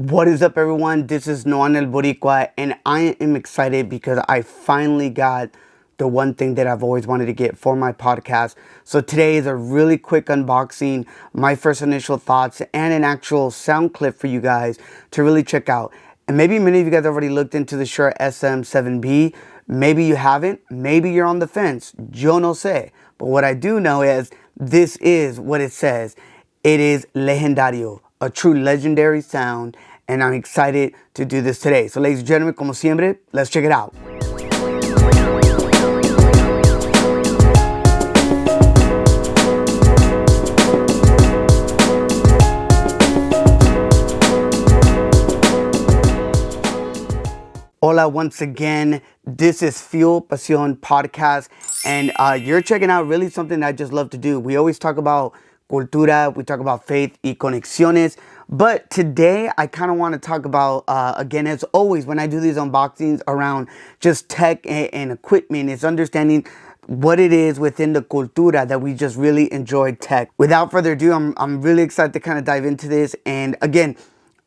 What is up, everyone? This is Noan El Boricua, and I am excited because I finally got the one thing that I've always wanted to get for my podcast. So today is a really quick unboxing, my first initial thoughts, and an actual sound clip for you guys to really check out. And maybe many of you guys already looked into the Shure SM7B. Maybe you haven't. Maybe you're on the fence. Yo no sé. But what I do know is this is what it says. It is legendario, a true legendary sound, and I'm excited to do this today. So ladies and gentlemen, como siempre, let's check it out. Hola, once again, this is Fuel Pasión podcast, and you're checking out really something I just love to do. We always talk about cultura, we talk about faith y conexiones, but today I kind of want to talk about, again, as always, when I do these unboxings around just tech and equipment, it's understanding what it is within the cultura that we just really enjoy tech. Without further ado, I'm really excited to kind of dive into this. And again,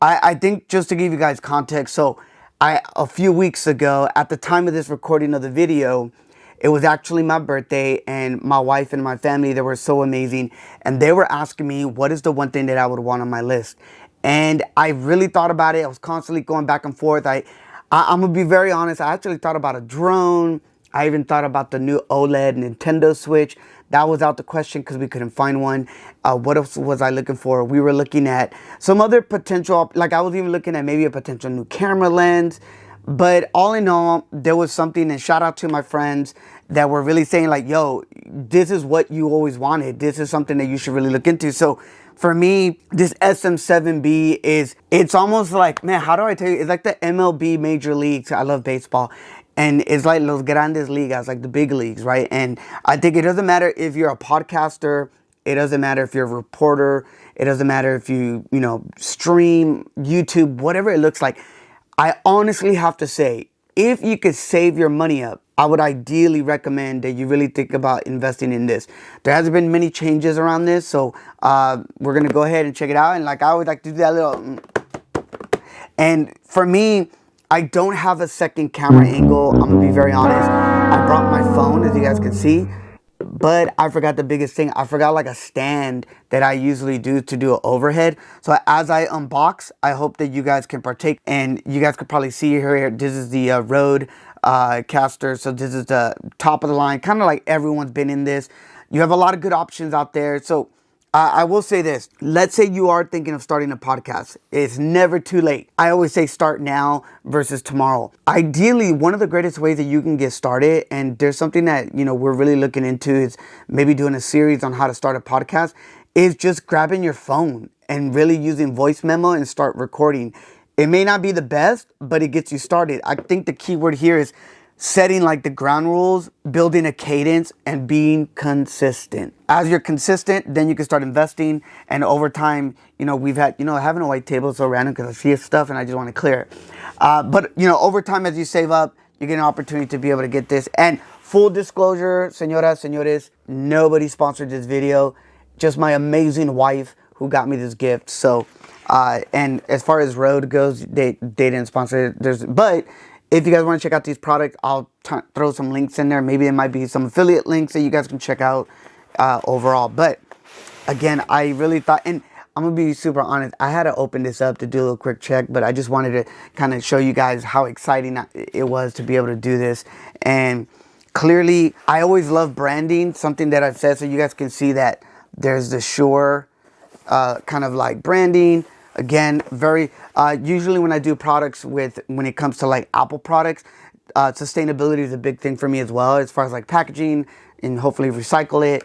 I think just to give you guys context, so a few weeks ago, at the time of this recording of the video, it was actually my birthday, and my wife and my family, they were so amazing, and they were asking me what is the one thing that I would want on my list. And I really thought about it. I was constantly going back and forth. I'm gonna be very honest, I actually thought about a drone. I even thought about the new OLED Nintendo Switch. That was out the question because we couldn't find one. What else was I looking for? We were looking at some other potential, like I was even looking at maybe a potential new camera lens. But all in all, there was something, and shout out to my friends that were really saying like, yo, this is what you always wanted. This is something that you should really look into. So for me, this SM7B it's almost like, man, how do I tell you? It's like the MLB Major Leagues. I love baseball. And it's like Los Grandes Ligas, like the big leagues, right? And I think it doesn't matter if you're a podcaster. It doesn't matter if you're a reporter. It doesn't matter if you stream, YouTube, whatever it looks like. I honestly have to say, if you could save your money up, I would ideally recommend that you really think about investing in this. There hasn't been many changes around this, so we're going to go ahead and check it out. And like I always like to do that little... And for me, I don't have a second camera angle. I'm going to be very honest. I brought my phone, as you guys can see. But I forgot the biggest thing. I forgot like a stand that I usually do to do an overhead. So as I unbox, I hope that you guys can partake. And you guys could probably see here, this is the Rode caster. So this is the top of the line, kind of like everyone's been in this. You have a lot of good options out there. So I will say this. Let's say you are thinking of starting a podcast. It's never too late. I always say start now versus tomorrow. Ideally, one of the greatest ways that you can get started, and there's something that, we're really looking into, is maybe doing a series on how to start a podcast, is just grabbing your phone and really using voice memo and start recording. It may not be the best, but it gets you started. I think the key word here is setting like the ground rules, building a cadence, and being consistent. As you're consistent, then you can start investing. And over time, we've had, having a white table is so random because I see stuff and I just want to clear it. But over time, as you save up, you get an opportunity to be able to get this. And full disclosure, señoras, señores, nobody sponsored this video. Just my amazing wife who got me this gift. So, and as far as Rode goes, they didn't sponsor it. But if you guys want to check out these products, I'll throw some links in there. Maybe it might be some affiliate links that you guys can check out overall. But again, I really thought, and I'm going to be super honest, I had to open this up to do a little quick check, but I just wanted to kind of show you guys how exciting it was to be able to do this. And clearly, I always love branding, something that I've said, so you guys can see that there's the Shure kind of like branding. Again, very usually when I do products when it comes to like Apple products, sustainability is a big thing for me as well, as far as like packaging and hopefully recycle it.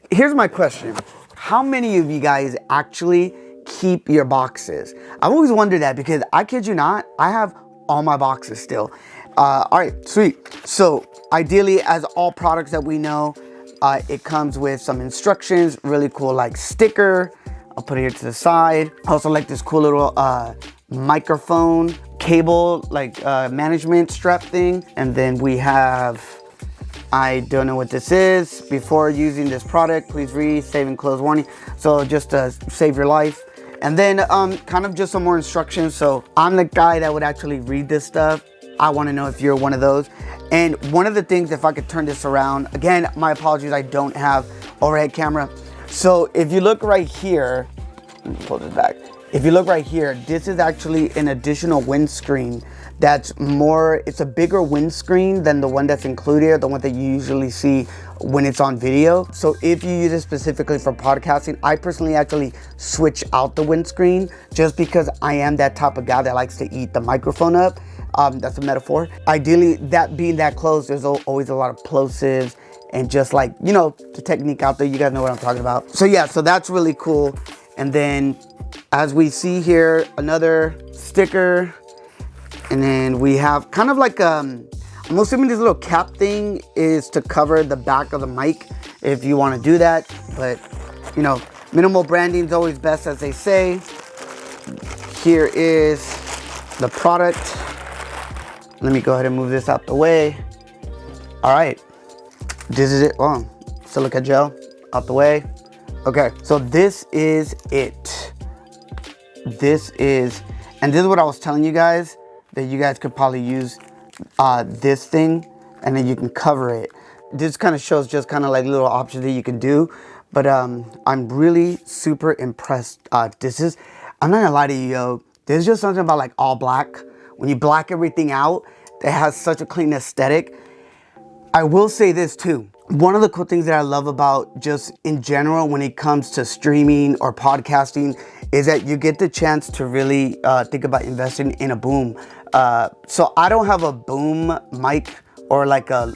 Here's my question. How many of you guys actually keep your boxes? I've always wondered that because I kid you not, I have all my boxes still. All right, sweet. So ideally, as all products that we know, it comes with some instructions, really cool like sticker. I'll put it here to the side. I also like this cool little microphone cable, like management strap thing. And then we have, I don't know what this is. Before using this product, please read, save and close warning. So just to save your life. And then kind of just some more instructions. So I'm the guy that would actually read this stuff. I want to know if you're one of those. And one of the things, if I could turn this around, again, my apologies, I don't have overhead camera. So if you look right here, let me pull this back. If you look right here, this is actually an additional windscreen that's more, it's a bigger windscreen than the one that's included, the one that you usually see when it's on video. So if you use it specifically for podcasting, I personally actually switch out the windscreen just because I am that type of guy that likes to eat the microphone up. That's a metaphor. Ideally, that being that close, there's always a lot of plosives and just like, you know, the technique out there, you guys know what I'm talking about. So yeah, so that's really cool. And then as we see here, another sticker. And then we have kind of like, I'm assuming this little cap thing is to cover the back of the mic if you want to do that. But, you know, minimal branding is always best, as they say. Here is the product. Let me go ahead and move this out the way. All right, this is it. Oh, silica gel out the way. Okay, so this is it. This is what I was telling you guys, that you guys could probably use this thing and then you can cover it. This kind of shows just kind of like little options that you can do. But I'm really super impressed. I'm not gonna lie to you, yo. There's just something about like all black. When you black everything out, it has such a clean aesthetic. I will say this too. One of the cool things that I love about just in general when it comes to streaming or podcasting is that you get the chance to really think about investing in a boom. So I don't have a boom mic or like I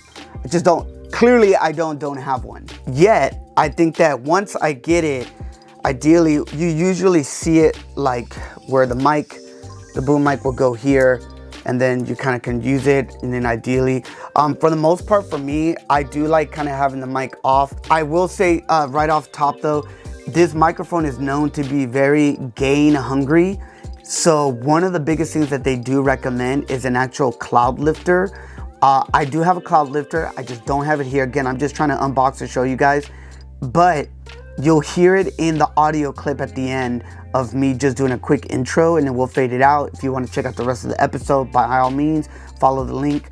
don't have one. Yet, I think that once I get it, ideally, you usually see it like where the boom mic will go here, and then you kind of can use it. And then ideally, for the most part for me, I do like kind of having the mic off. I will say right off top though, this microphone is known to be very gain hungry. So one of the biggest things that they do recommend is an actual cloud lifter. I do have a cloud lifter. I just don't have it here. Again, I'm just trying to unbox and show you guys, but you'll hear it in the audio clip at the end of me just doing a quick intro, and then we'll fade it out. If you want to check out the rest of the episode, by all means, follow the link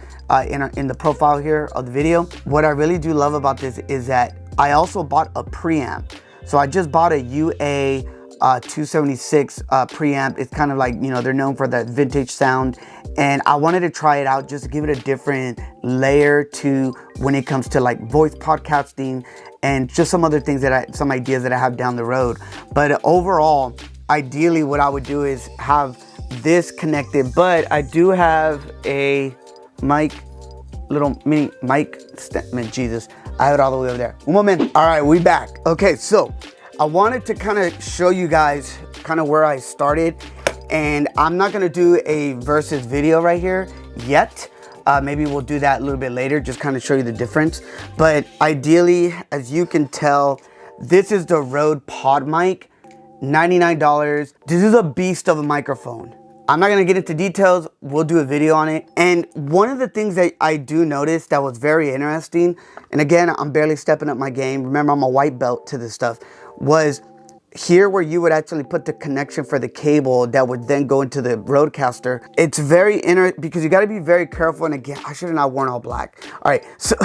in the profile here of the video. What I really do love about this is that I also bought a preamp. So I just bought a UA 276 preamp. It's kind of like, you know, they're known for that vintage sound, and I wanted to try it out just to give it a different layer to when it comes to like voice podcasting and just some other things some ideas that I have down the road. But overall, ideally what I would do is have this connected, but I do have a little mini mic stand. Jesus, I have it all the way over there. One moment. All right, we back. Okay, so I wanted to kind of show you guys kind of where I started, and I'm not gonna do a versus video right here yet. Maybe we'll do that a little bit later, just kind of show you the difference. But ideally, as you can tell, this is the Rode Pod Mic, $99. This is a beast of a microphone. I'm not gonna get into details, we'll do a video on it. And one of the things that I do notice that was very interesting, and again, I'm barely stepping up my game, remember I'm a white belt to this stuff, was here where you would actually put the connection for the cable that would then go into the Rodecaster. It's very interesting because you gotta be very careful. And again, I should have not worn all black. All right, so,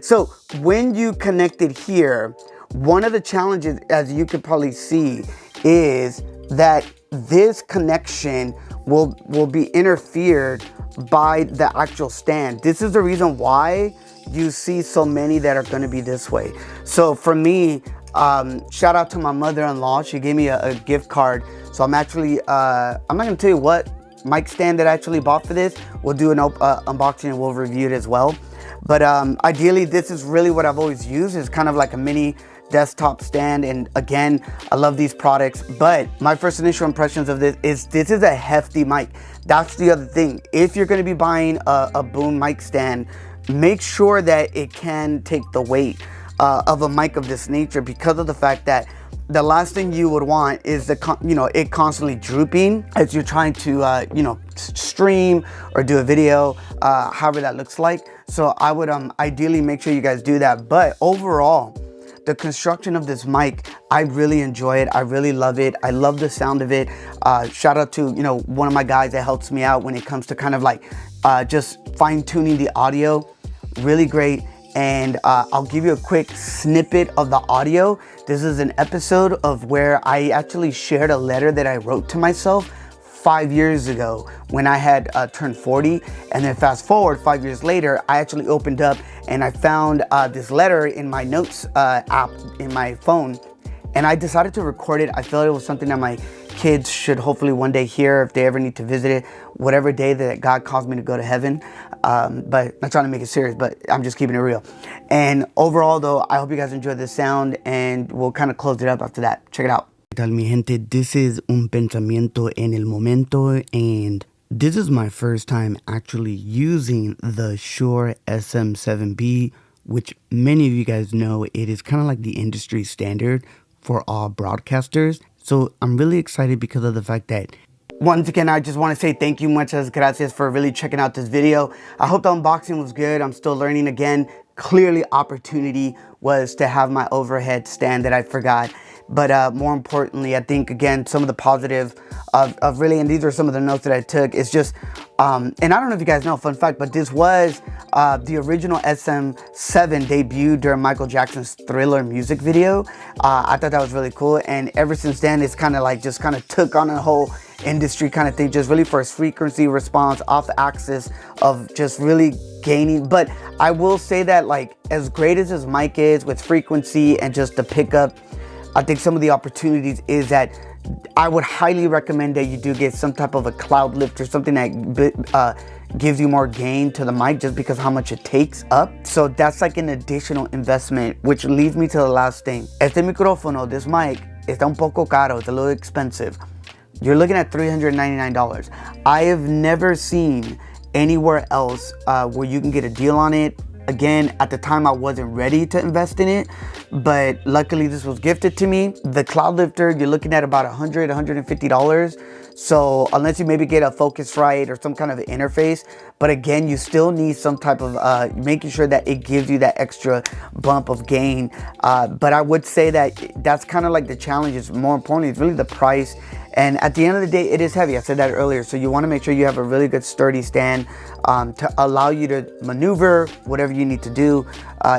so when you connect it here, one of the challenges, as you could probably see, is that this connection will be interfered by the actual stand. This is the reason why you see so many that are gonna be this way. So for me, shout out to my mother-in-law. She gave me a gift card. So I'm actually, I'm not gonna tell you what mic stand that I actually bought for this. We'll do an unboxing and we'll review it as well. But ideally, this is really what I've always used. It's kind of like a mini desktop stand. And again, I love these products. But my first initial impressions of this is a hefty mic. That's the other thing. If you're gonna be buying a boom mic stand, make sure that it can take the weight of a mic of this nature, because of the fact that the last thing you would want is it constantly drooping as you're trying to stream or do a video, however that looks like. So I would ideally make sure you guys do that. But overall, the construction of this mic, I really enjoy it. I really love it. I love the sound of it. Shout out to, one of my guys that helps me out when it comes to kind of like just fine tuning the audio. Really great. And I'll give you a quick snippet of the audio. This is an episode of where I actually shared a letter that I wrote to myself 5 years ago when I had turned 40. And then fast forward 5 years later, I actually opened up and I found this letter in my notes app in my phone. And I decided to record it. I felt it was something that my kids should hopefully one day hear if they ever need to visit it, whatever day that God calls me to go to heaven. But not trying to make it serious, but I'm just keeping it real. And overall though, I hope you guys enjoy this sound, and we'll kind of close it up after that. Check it out. ¿Qué tal, mi gente? This is Un Pensamiento en el Momento, and this is my first time actually using the Shure SM7B, which many of you guys know it is kind of like the industry standard for all broadcasters. So I'm really excited because of the fact that once again, I just want to say thank you, muchas gracias, for really checking out this video. I hope the unboxing was good. I'm still learning again. Clearly, opportunity was to have my overhead stand that I forgot. But more importantly, I think, again, some of the positive of really, and these are some of the notes that I took, is just, and I don't know if you guys know, fun fact, but this was the original SM7 debuted during Michael Jackson's Thriller music video. I thought that was really cool. And ever since then, it's kind of like just kind of took on a whole industry kind of thing, just really for its frequency response, off axis of just really gaining. But I will say that, like, as great as this mic is with frequency and just the pickup, I think some of the opportunities is that I would highly recommend that you do get some type of a cloud lift or something that gives you more gain to the mic, just because how much it takes up. So that's like an additional investment, which leads me to the last thing. Este micrófono, this mic, está un poco caro. It's a little expensive. You're looking at $399. I have never seen anywhere else where you can get a deal on it. Again, at the time I wasn't ready to invest in it, but luckily this was gifted to me. The cloud lifter, you're looking at about $100, $150. So unless you maybe get a Focusrite or some kind of interface, but again, you still need some type of making sure that it gives you that extra bump of gain. But I would say that that's kind of like the challenge. Is more importantly, it's really the price. And at the end of the day, it is heavy. I said that earlier. So you want to make sure you have a really good sturdy stand to allow you to maneuver whatever you need to do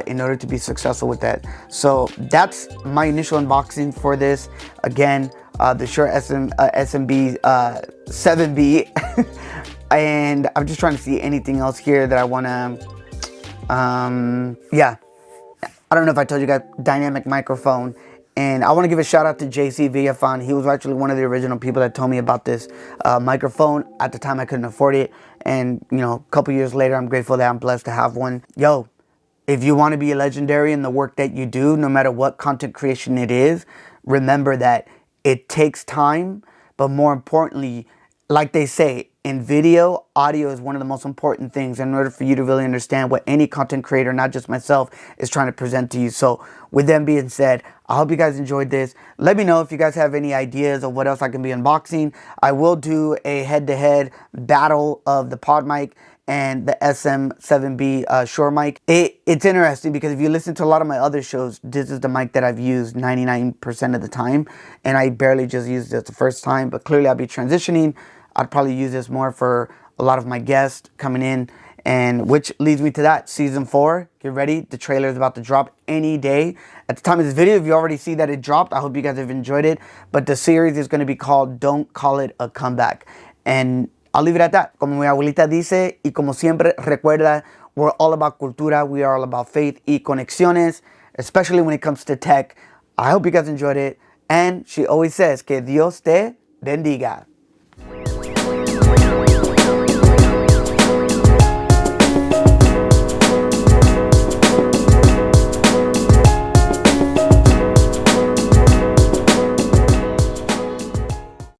in order to be successful with that. So that's my initial unboxing for this. Again, the Shure SM7B 7B. And I'm just trying to see anything else here that I want to, yeah. I don't know if I told you guys, dynamic microphone. And I want to give a shout out to JC Villafan. He was actually one of the original people that told me about this microphone. At the time, I couldn't afford it. And, a couple years later, I'm grateful that I'm blessed to have one. Yo, if you want to be legendary in the work that you do, no matter what content creation it is, remember that it takes time. But more importantly, like they say, in video, audio is one of the most important things in order for you to really understand what any content creator, not just myself, is trying to present to you. So with them being said, I hope you guys enjoyed this. Let me know if you guys have any ideas of what else I can be unboxing. I will do a head-to-head battle of the pod mic and the SM7B Shure mic. It's interesting because if you listen to a lot of my other shows, this is the mic that I've used 99% of the time. And I barely just used it the first time, but clearly I'll be transitioning. I'd probably use this more for a lot of my guests coming in, and which leads me to that. Season 4, get ready. The trailer is about to drop any day. At the time of this video, if you already see that it dropped, I hope you guys have enjoyed it. But the series is going to be called Don't Call It a Comeback. And I'll leave it at that. Como mi abuelita dice, y como siempre, recuerda, we're all about cultura. We are all about faith y conexiones, especially when it comes to tech. I hope you guys enjoyed it. And she always says, que Dios te bendiga.